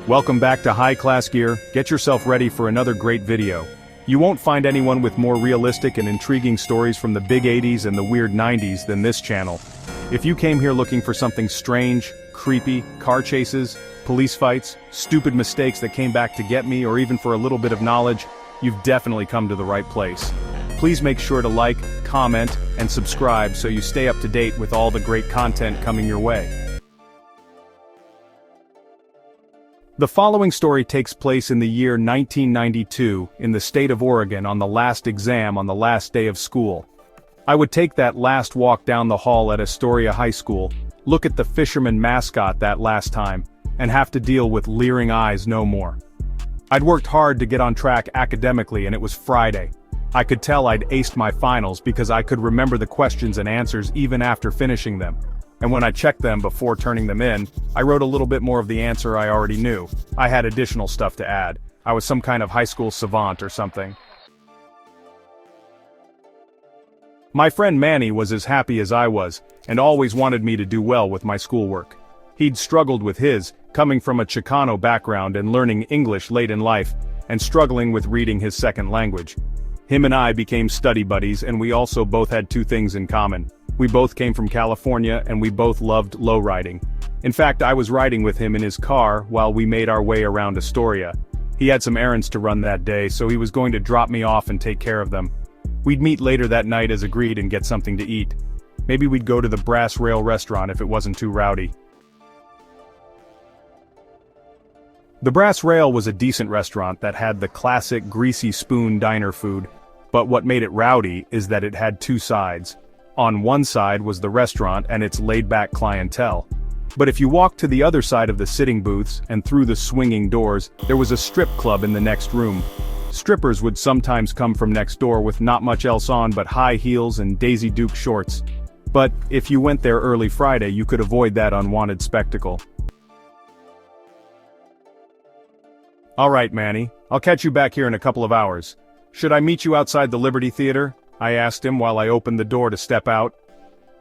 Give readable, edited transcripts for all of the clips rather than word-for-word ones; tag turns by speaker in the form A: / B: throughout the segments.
A: Welcome back to High Class Gear. Get yourself ready for another great video. You won't find anyone with more realistic and intriguing stories from the big 80s and the weird 90s than this channel. If you came here looking for something strange, creepy, car chases, police fights, stupid mistakes that came back to get me, or even for a little bit of knowledge, you've definitely come to the right place. Please make sure to like, comment, and subscribe so you stay up to date with all the great content coming your way. The following story takes place in the year 1992 in the state of Oregon on the last exam on the last day of school. I would take that last walk down the hall at Astoria High School, look at the fisherman mascot that last time, and have to deal with leering eyes no more. I'd worked hard to get on track academically, and it was Friday. I could tell I'd aced my finals because I could remember the questions and answers even after finishing them. And when I checked them before turning them in, I wrote a little bit more of the answer I already knew. I had additional stuff to add. I was some kind of high school savant or something. My friend Manny was as happy as I was, and always wanted me to do well with my schoolwork. He'd struggled with his, coming from a Chicano background and learning English late in life, and struggling with reading his second language. Him and I became study buddies, and we also both had two things in common. We both came from California, and we both loved lowriding. In fact, I was riding with him in his car while we made our way around Astoria. He had some errands to run that day, so he was going to drop me off and take care of them. We'd meet later that night as agreed and get something to eat. Maybe we'd go to the Brass Rail restaurant if it wasn't too rowdy. The Brass Rail was a decent restaurant that had the classic greasy spoon diner food, but what made it rowdy is that it had two sides. On one side was the restaurant and its laid-back clientele. But if you walked to the other side of the sitting booths and through the swinging doors, there was a strip club in the next room. Strippers would sometimes come from next door with not much else on but high heels and Daisy Duke shorts. But if you went there early Friday, you could avoid that unwanted spectacle. Alright, Manny, I'll catch you back here in a couple of hours. Should I meet you outside the Liberty Theater? I asked him while I opened the door to step out.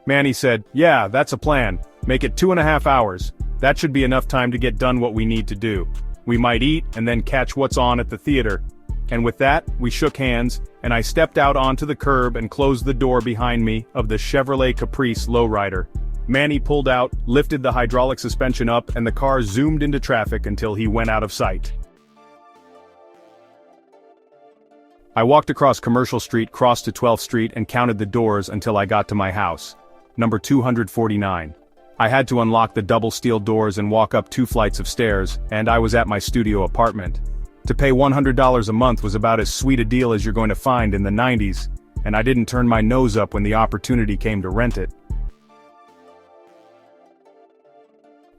A: Manny said, "Yeah, that's a plan. Make it 2.5 hours. That should be enough time to get done what we need to do. We might eat and then catch what's on at the theater." And with that, we shook hands, and I stepped out onto the curb and closed the door behind me of the Chevrolet Caprice lowrider. Manny pulled out, lifted the hydraulic suspension up, and the car zoomed into traffic until he went out of sight. I walked across Commercial Street, crossed to 12th Street, and counted the doors until I got to my house. Number 249. I had to unlock the double steel doors and walk up 2 flights of stairs, and I was at my studio apartment. To pay $100 a month was about as sweet a deal as you're going to find in the 90s, and I didn't turn my nose up when the opportunity came to rent it.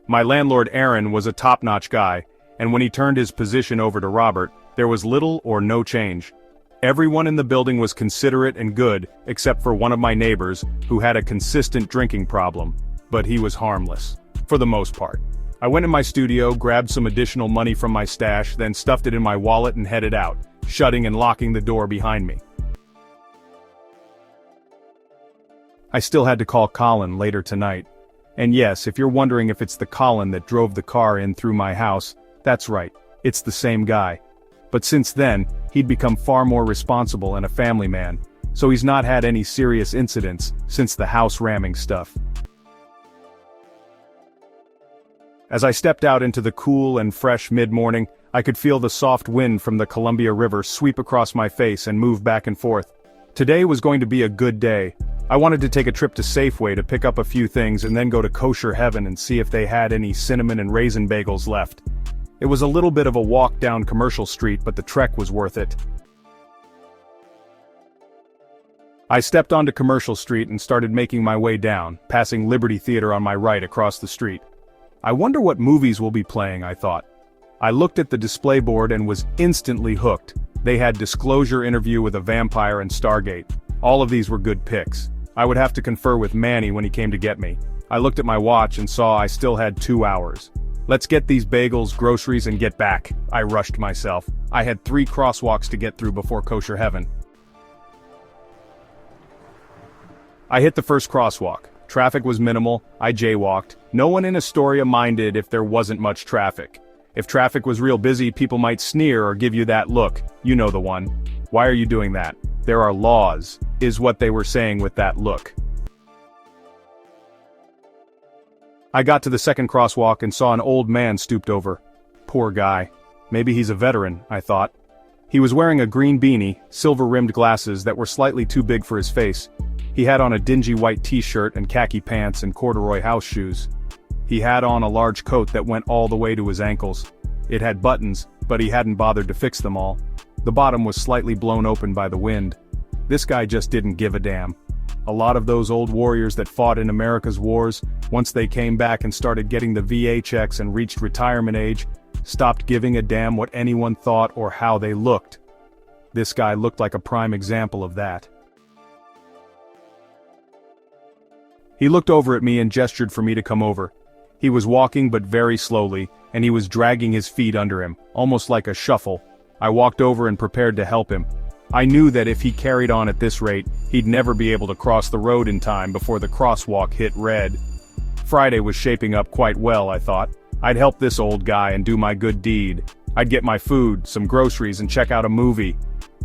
A: My landlord Aaron was a top-notch guy, and when he turned his position over to Robert, there was little or no change. Everyone in the building was considerate and good, except for one of my neighbors, who had a consistent drinking problem, but he was harmless, for the most part. I went in my studio, grabbed some additional money from my stash, then stuffed it in my wallet and headed out, shutting and locking the door behind me. I still had to call Colin later tonight. And yes, if you're wondering if it's the Colin that drove the car in through my house, that's right, it's the same guy. But since then, he'd become far more responsible and a family man, so he's not had any serious incidents since the house ramming stuff. As I stepped out into the cool and fresh mid-morning, I could feel the soft wind from the Columbia River sweep across my face and move back and forth. Today was going to be a good day. I wanted to take a trip to Safeway to pick up a few things and then go to Kosher Heaven and see if they had any cinnamon and raisin bagels left. It was a little bit of a walk down Commercial Street, but the trek was worth it. I stepped onto Commercial Street and started making my way down, passing Liberty Theater on my right across the street. I wonder what movies will be playing, I thought. I looked at the display board and was instantly hooked. They had Disclosure, Interview with a Vampire, and Stargate. All of these were good picks. I would have to confer with Manny when he came to get me. I looked at my watch and saw I still had 2 hours. Let's get these bagels, groceries, and get back, I rushed myself. I had 3 crosswalks to get through before Kosher Heaven. I hit the first crosswalk. Traffic was minimal, I jaywalked. No one in Astoria minded if there wasn't much traffic. If traffic was real busy, people might sneer or give you that look. You know the one. Why are you doing that? There are laws, is what they were saying with that look. I got to the second crosswalk and saw an old man stooped over. Poor guy. Maybe he's a veteran, I thought. He was wearing a green beanie, silver-rimmed glasses that were slightly too big for his face. He had on a dingy white t-shirt and khaki pants and corduroy house shoes. He had on a large coat that went all the way to his ankles. It had buttons, but he hadn't bothered to fix them all. The bottom was slightly blown open by the wind. This guy just didn't give a damn. A lot of those old warriors that fought in America's wars, once they came back and started getting the VA checks and reached retirement age, stopped giving a damn what anyone thought or how they looked. This guy looked like a prime example of that. He looked over at me and gestured for me to come over. He was walking but very slowly, and he was dragging his feet under him, almost like a shuffle. I walked over and prepared to help him. I knew that if he carried on at this rate, he'd never be able to cross the road in time before the crosswalk hit red. Friday was shaping up quite well, I thought. I'd help this old guy and do my good deed. I'd get my food, some groceries, and check out a movie.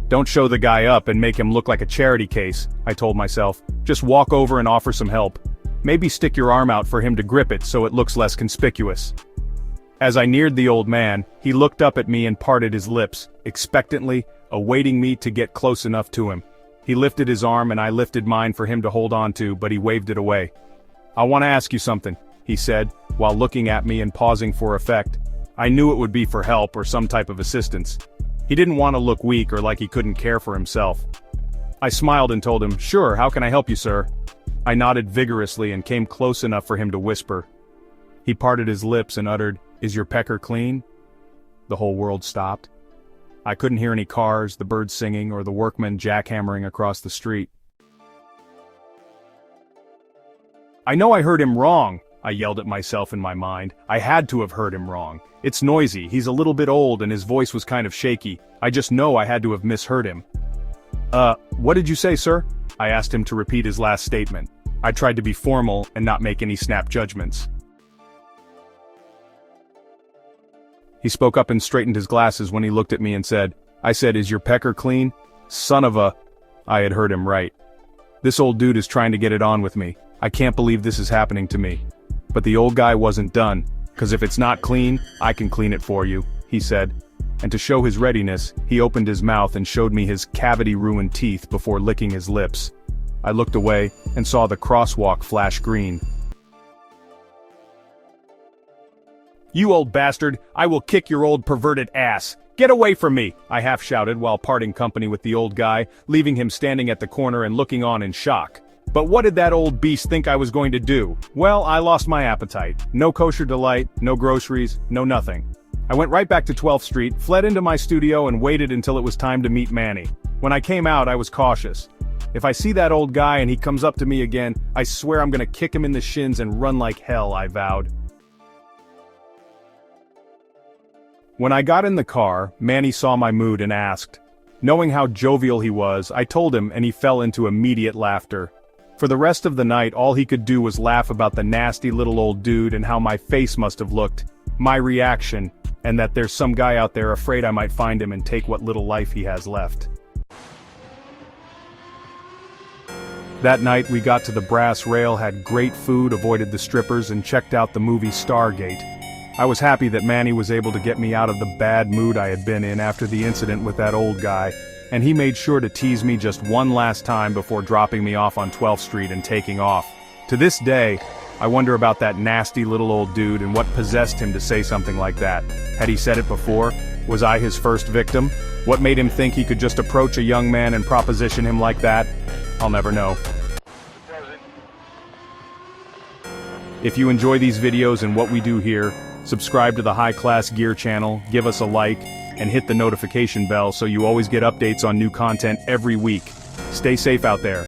A: Don't show the guy up and make him look like a charity case, I told myself. Just walk over and offer some help. Maybe stick your arm out for him to grip it so it looks less conspicuous. As I neared the old man, he looked up at me and parted his lips, expectantly, awaiting me to get close enough to him. He lifted his arm and I lifted mine for him to hold on to, but he waved it away. "I want to ask you something," he said, while looking at me and pausing for effect. I knew it would be for help or some type of assistance. He didn't want to look weak or like he couldn't care for himself. I smiled and told him, "Sure, how can I help you, sir?" I nodded vigorously and came close enough for him to whisper. He parted his lips and uttered, "Is your pecker clean?" The whole world stopped. I couldn't hear any cars, the birds singing, or the workmen jackhammering across the street. "I know I heard him wrong," I yelled at myself in my mind. I had to have heard him wrong. It's noisy, he's a little bit old and his voice was kind of shaky. I just know I had to have misheard him. What did you say, sir?" I asked him to repeat his last statement. I tried to be formal and not make any snap judgments. He spoke up and straightened his glasses when he looked at me and said, "I said, is your pecker clean?" Son of a... I had heard him right. This old dude is trying to get it on with me. I can't believe this is happening to me. But the old guy wasn't done, 'cause if it's not clean, I can clean it for you, he said. And to show his readiness, he opened his mouth and showed me his cavity-ruined teeth before licking his lips. I looked away and saw the crosswalk flash green. "You old bastard, I will kick your old perverted ass. Get away from me," I half shouted while parting company with the old guy, leaving him standing at the corner and looking on in shock. But what did that old beast think I was going to do? Well, I lost my appetite. No kosher delight, no groceries, no nothing. I went right back to 12th Street, fled into my studio and waited until it was time to meet Manny. When I came out, I was cautious. If I see that old guy and he comes up to me again, I swear I'm gonna kick him in the shins and run like hell, I vowed. When I got in the car, Manny saw my mood and asked. Knowing how jovial he was, I told him and he fell into immediate laughter. For the rest of the night, all he could do was laugh about the nasty little old dude and how my face must have looked, my reaction, and that there's some guy out there afraid I might find him and take what little life he has left. That night we got to the brass rail, had great food, avoided the strippers, and checked out the movie Stargate. I was happy that Manny was able to get me out of the bad mood I had been in after the incident with that old guy, and he made sure to tease me just one last time before dropping me off on 12th Street and taking off. To this day, I wonder about that nasty little old dude and what possessed him to say something like that. Had he said it before? Was I his first victim? What made him think he could just approach a young man and proposition him like that? I'll never know. If you enjoy these videos and what we do here, subscribe to the High Class Gear channel, give us a like, and hit the notification bell so you always get updates on new content every week. Stay safe out there.